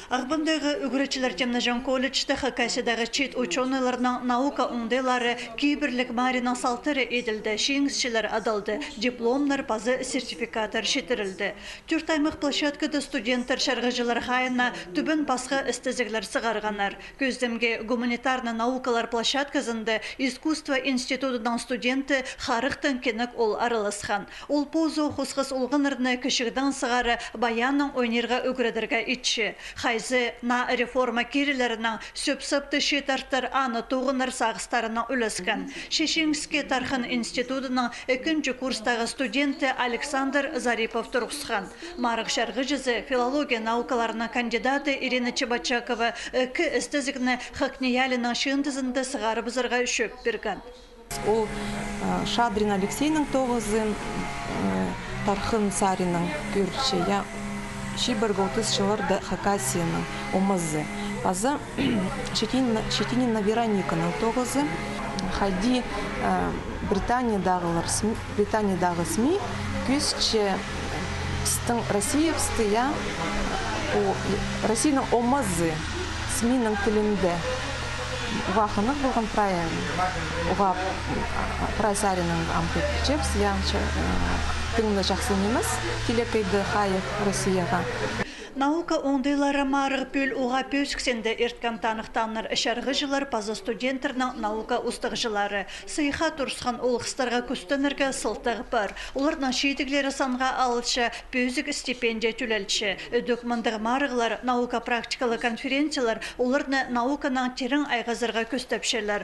Ағбындағы үгіречілер темнажан колледжді Хакасиядағы чет ученыйларының наука оңдайлары кейбірлік марина салтыры еділді, шеңізшілер адалды, дипломлар пазы сертификатар шетірілді. Түртаймық площадкада студенттер шарғыжылар хайына түбін басқа істізіглер сығарғанар. Көздемге гуманитарны наукалар площадкасында искусство институтының студенті харықтың кенік ол арылысқан. Ол позу хусқыз олғынырны кішігдің сығары баяның ойнерға үгіредерге итші. Хайзы на реформа керілерінің сөпсіпті шетарттар аны тоғыныр сағыстарына үліскен. Шешеңске тархын институтының 2-ші курстағы студенті Александр Зарипов тұрғысқан. Марық шарғы жүзі филология наукаларына кандидаты Ирина Чебачакова кі істізігіні Хакниялінің шындызында сығары бұзырға шөп берген. Ол Шадрин Алексейның тоғызын, Тархын Саринның көрші, Шибіргі 30 жылырды Хакасияның омызы. Пазы Шетинина Верониканың тоғызы. Хайди Британиядағы СМИ көзчі пістің Россиевсті, Россияның омызы СМИның тілінде. Уға қынық болған уға прайсарының ампет чепс, тыңды жақсы неміз, телекайды қайық Россияға. Наука оңдайлары марығы пөл уға пөсксенді ерткан танықтаныр шарғы жылар пазы студенттерінің наука ұстығжылары. Сыйға тұрсқан олғыстарға күстінірге сылтығы бар. Олардың шейдіглері санға алытшы, пөзік стипендия түлелші. Документығы марығылар, наука практикалы конференциялар, олардың науканың терің айғазырға көстепшелер.